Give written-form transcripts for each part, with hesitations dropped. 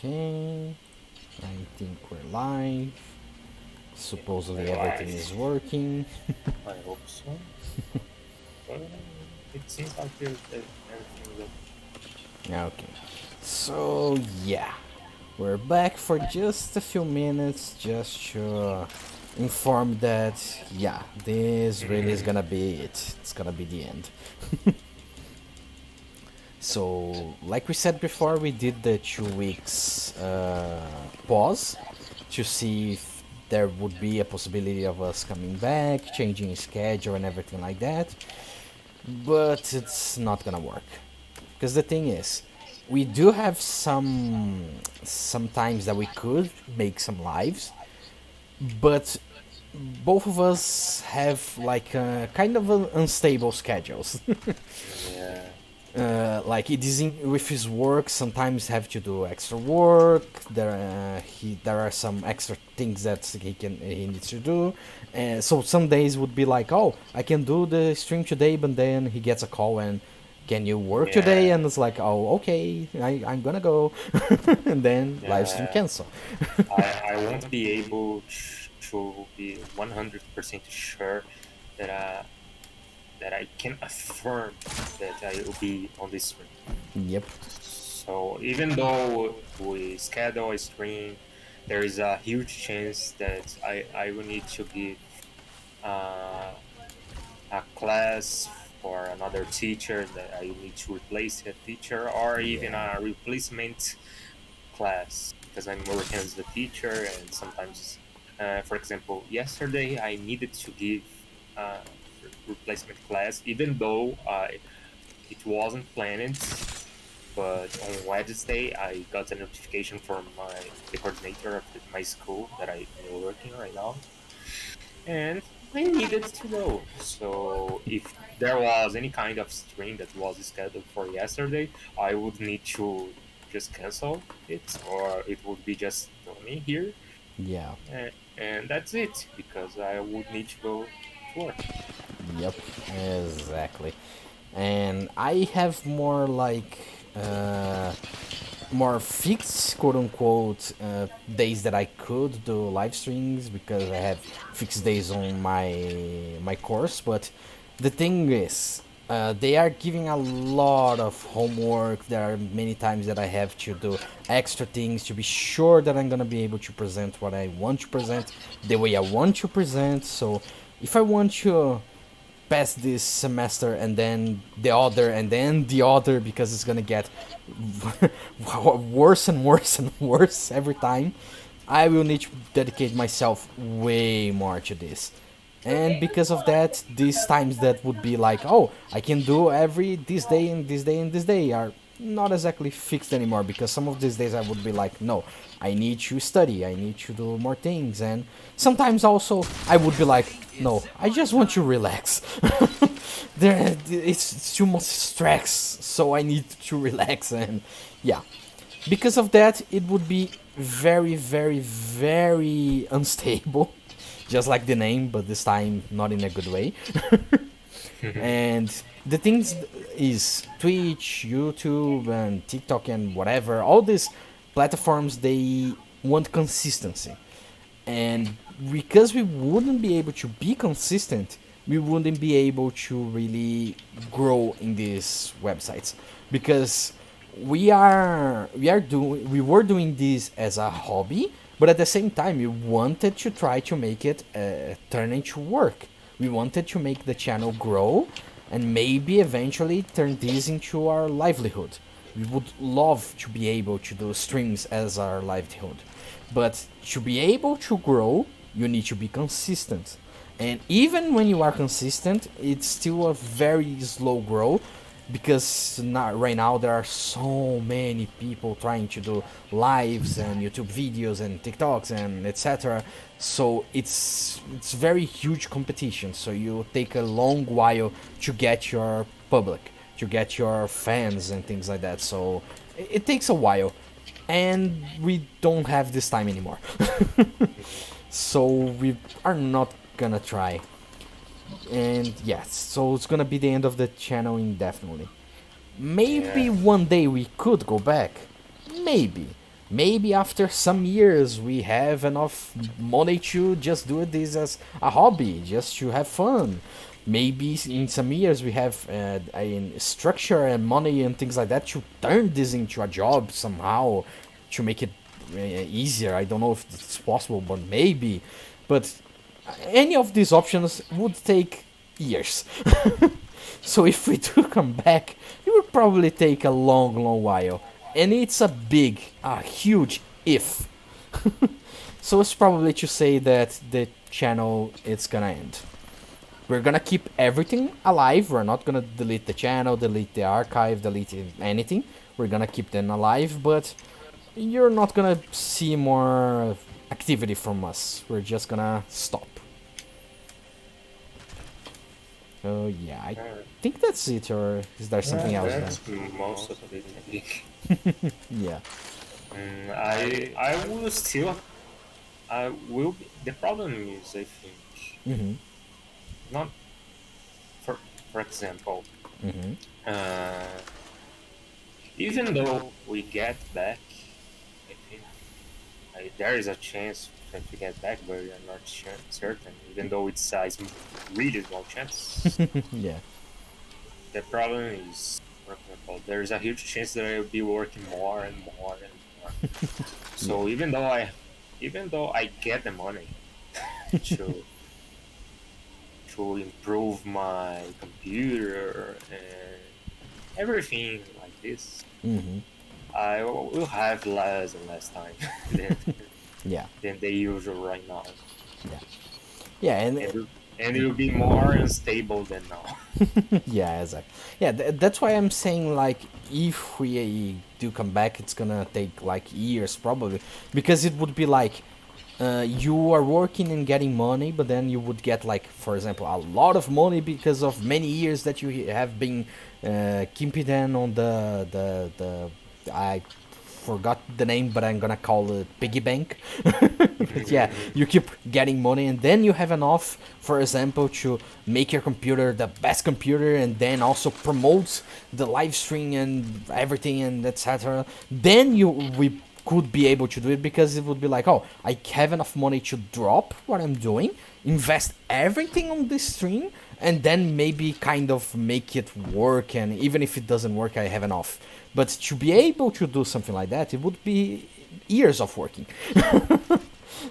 Okay, I think we're live. Supposedly everything is working. I hope so. But it seems like everything is Okay, so yeah, we're back for just a few minutes just to inform that yeah, this really is okay. gonna be it. It's gonna be the end. So, like we said before, we did the 2 weeks pause to see if there would be a possibility of us coming back, changing schedule, and everything like that. But it's not gonna work because the thing is, we do have some times that we could make some lives, but both of us have like kind of unstable schedules. Yeah. Like it is with his work. Sometimes have to do extra work. There are some extra things that he needs to do. So some days would be like, oh, I can do the stream today, but then he gets a call and can you work today? Yeah. And it's like, oh, okay, I'm gonna go, and then live stream Yeah. cancel. I won't be able to be 100% sure that I can affirm that I will be on this stream. Yep. So even though we schedule a stream, there is a huge chance that I will need to give uh, a class for another teacher, that I need to replace a teacher, or even Yeah. a replacement class, because I'm working as the teacher. And sometimes, for example, yesterday I needed to give a replacement class, even though it wasn't planned. But on Wednesday, I got a notification from the coordinator of my school that I'm working right now, and I needed to go. So if there was any kind of stream that was scheduled for yesterday, I would need to just cancel it, or it would be just Tony here, Yeah. and that's it, because I would need to go to work. Yep. Exactly. And I have more like more fixed quote unquote days that I could do live streams because I have fixed days on my course. But the thing is, they are giving a lot of homework. There are many times that I have to do extra things to be sure that I'm gonna be able to present what I want to present the way I want to present. So if I want to pass this semester and then the other and then the other because it's gonna get worse and worse and worse every time, I will need to dedicate myself way more to this. And because of that, these times that would be like, oh, I can do every this day and this day and this day are not exactly fixed anymore because some of these days I would be like, no, I need to study, I need to do more things, and sometimes also I would be like, no, I just want to relax. It's too much stress, so I need to relax, and yeah, because of that, it would be very, very, very unstable, just like the name, but this time not in a good way. And the things is Twitch, YouTube, and TikTok, and whatever, all these platforms, they want consistency. And because we wouldn't be able to be consistent, we wouldn't be able to really grow in these websites because we were doing this as a hobby, but at the same time we wanted to try to make it turn into work. We wanted to make the channel grow and maybe eventually turn this into our livelihood. We would love to be able to do streams as our livelihood, but to be able to grow, you need to be consistent. And even when you are consistent, it's still a very slow grow because right now there are so many people trying to do lives and YouTube videos and TikToks and etc. So it's very huge competition. So you take a long while to get your public, to get your fans and things like that. So it takes a while, and we don't have this time anymore. So we are not gonna try. And yes, so it's gonna be the end of the channel indefinitely. Maybe Yeah. one day we could go back. Maybe. Maybe after some years we have enough money to just do this as a hobby, just to have fun. Maybe in some years we have a structure and money and things like that to turn this into a job somehow, to make it easier. I don't know if it's possible, but maybe. But any of these options would take years. So if we do come back, it would probably take a long, long while. And it's a huge if. So it's probably to say that the channel is gonna end. We're gonna keep everything alive. We're not gonna delete the channel, delete the archive, delete anything. We're gonna keep them alive, but you're not gonna see more activity from us. We're just gonna stop. Oh yeah, I think that's it, or is there something else That's there? most of it, I think. Yeah. I will still. I will. The problem is, I think, Mm-hmm. not for example, Mm-hmm. uh, even though we get back, I think there is a chance that we get back, but we are not certain. Even though it's a really small chance. Yeah. The problem is, for example, there is a huge chance that I will be working more and more and more. So even though I get the money to improve my computer and everything like this, Mm-hmm. I will have less and less time than, Yeah. than the usual right now, Yeah. Yeah, and and it will be more unstable than now. yeah, exactly. Yeah, that's why I'm saying like if we do come back, it's gonna take like years probably, because it would be like you are working and getting money, but then you would get like, for example, a lot of money because of many years that you have been keeping them on the I forgot the name, but I'm gonna call it piggy bank. But yeah, you keep getting money, and then you have enough, for example, to make your computer the best computer, and then also promote the live stream and everything and etc. Then we could be able to do it, because it would be like, oh, I have enough money to drop what I'm doing, invest everything on this stream, and then maybe kind of make it work. And even if it doesn't work, I have enough. But to be able to do something like that, it would be years of working.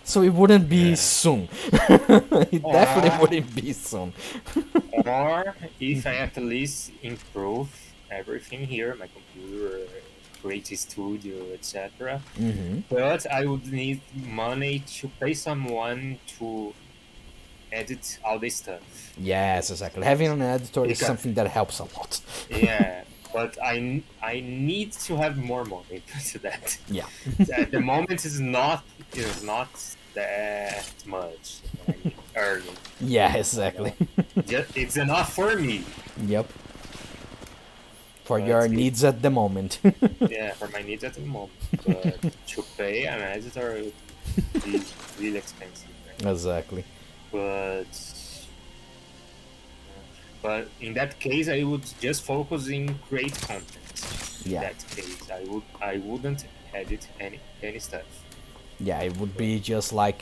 So it wouldn't be Yeah. soon. It definitely Or, wouldn't be soon. or if I at least improve everything here, my computer, create a studio, etc. Hmm. But I would need money to pay someone to edit all this stuff. Yes, exactly. Having an editor is Because something that helps a lot. yeah, but I need to have more money to that. Yeah. At the moment is not that much that I need earning. Yeah, exactly. Just, it's enough for me. Yep. For But your needs at the moment. yeah, for my needs at the moment. But to pay an editor would be really expensive. Right? Exactly. But in that case, I would just focus in create content. In Yeah. that case, I wouldn't edit any stuff. Yeah, it would be just like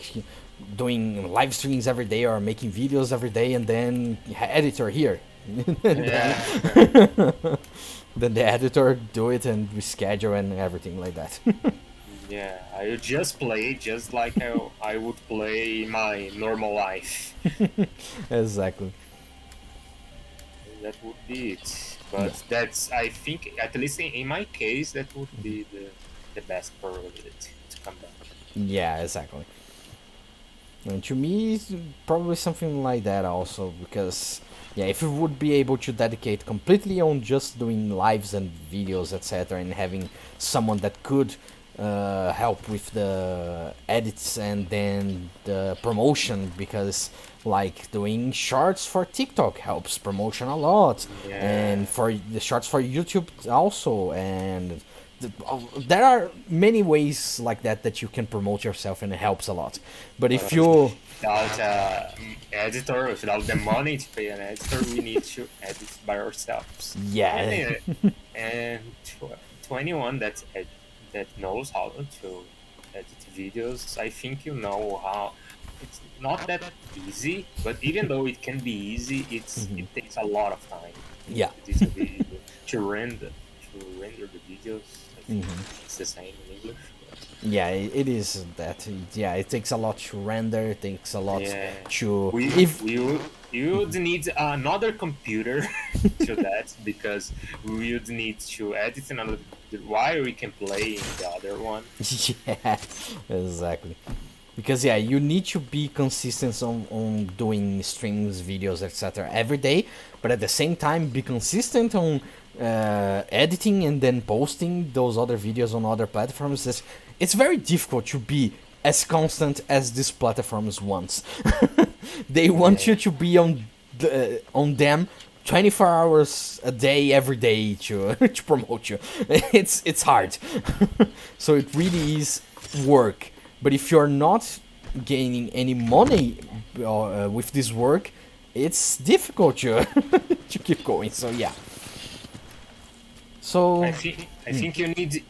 doing live streams every day or making videos every day, and then editor here. And Yeah, then the editor do it and reschedule and everything like that. yeah. I would just play just like I would play my normal life. Exactly. That would be it. But that's I think at least in my case that would be the best probability to come back. Yeah, exactly. And to me, it's probably something like that also, because yeah, if we would be able to dedicate completely on just doing lives and videos, etc., and having someone that could help with the edits and then the promotion, because like doing shorts for TikTok helps promotion a lot, Yeah. and for the shorts for YouTube also, and there are many ways like that that you can promote yourself, and it helps a lot. But if you Without editor, without the money to pay an editor, we need to edit by ourselves. yeah And to anyone that that knows how to edit videos, I think you know how. It's not that easy, but even though it can be easy, it takes a lot of time. Yeah. It is a bit to render the videos. I think it's the same in English. Yeah, it is that. Yeah, it takes a lot to render. It takes a lot Yeah, to we if you you would need another computer to that because we would need to edit another while we can play in the other one. yeah, exactly. Because yeah, you need to be consistent on doing streams, videos, etc. every day, but at the same time be consistent on editing and then posting those other videos on other platforms. It's very difficult to be as constant as these platforms want. They want you to be on them 24 hours a day every day to to promote you. It's hard. So it really is work. But if you're not gaining any money with this work, it's difficult to to keep going. So yeah. So I think you need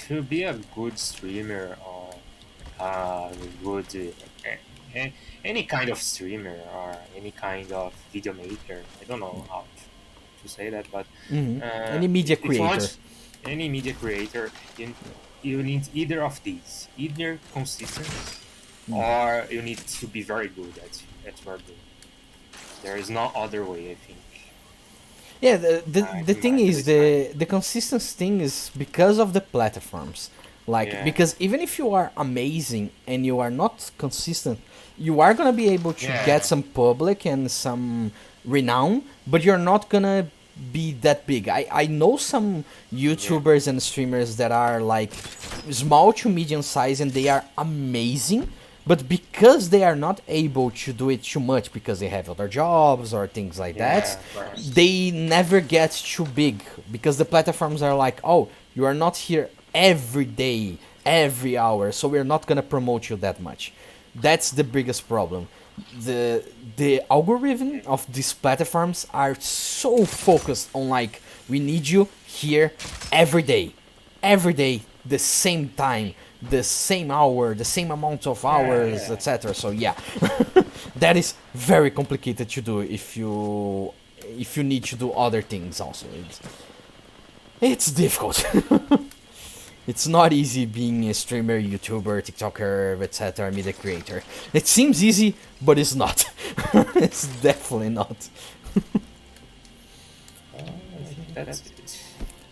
to be a good streamer or good any kind of streamer or any kind of video maker. I don't know how to say that, but any media if you creator. want any media creator, you need either of these, either consistency or you need to be very good at what you're doing. There is no other way, I think. Yeah, the thing at is this time. the consistency thing is because of the platforms. Like Yeah. because even if you are amazing and you are not consistent, you are gonna be able to Yeah. get some public and some renown, but you're not gonna be that big. I know some YouTubers and streamers that are like small to medium size and they are amazing, but because they are not able to do it too much because they have other jobs or things like that, Yeah, of course. they never get too big because the platforms are like, oh, you are not here every day, every hour, so we're not gonna promote you that much. That's the biggest problem. The algorithm of these platforms are so focused on like we need you here every day, the same time, the same hour, the same amount of hours, Yeah. etc. So yeah, that is very complicated to do if you need to do other things also. It's difficult. It's not easy being a streamer, YouTuber, TikToker, etc. media creator. It seems easy, but it's not. It's definitely not. I think that's it.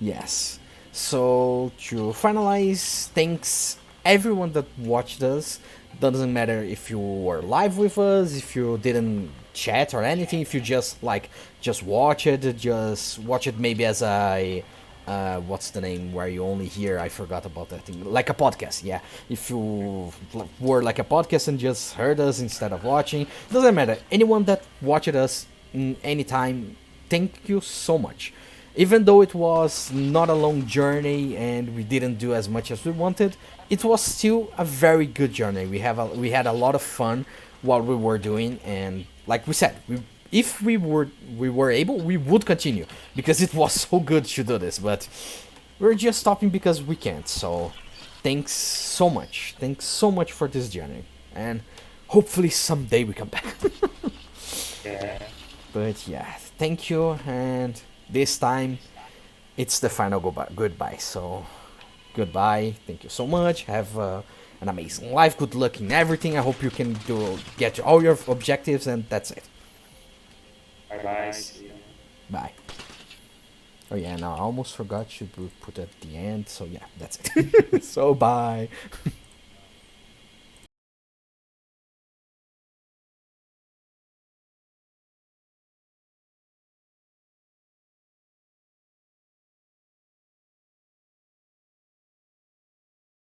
Yes. So to finalize, thanks everyone that watched us. Doesn't matter if you were live with us, if you didn't chat or anything, if you just watch it maybe as a what's the name where you only hear, I forgot about that thing, like a podcast. Yeah, if you were like a podcast and just heard us instead of watching, doesn't matter. Anyone that watched us anytime, thank you so much. Even though it was not a long journey and we didn't do as much as we wanted, it was still a very good journey. We had a lot of fun while we were doing, and like we said, if we were able, we would continue because it was so good to do this. But we're just stopping because we can't. So thanks so much. Thanks so much for this journey, and hopefully someday we come back. Yeah. But yeah, thank you, and this time it's the final goodbye. So goodbye. Thank you so much. Have an amazing life. Good luck in everything. I hope you can get to all your objectives, and that's it. Bye bye. See you. Bye. Oh yeah, no, I almost forgot to put at the end. So yeah, that's it. So bye.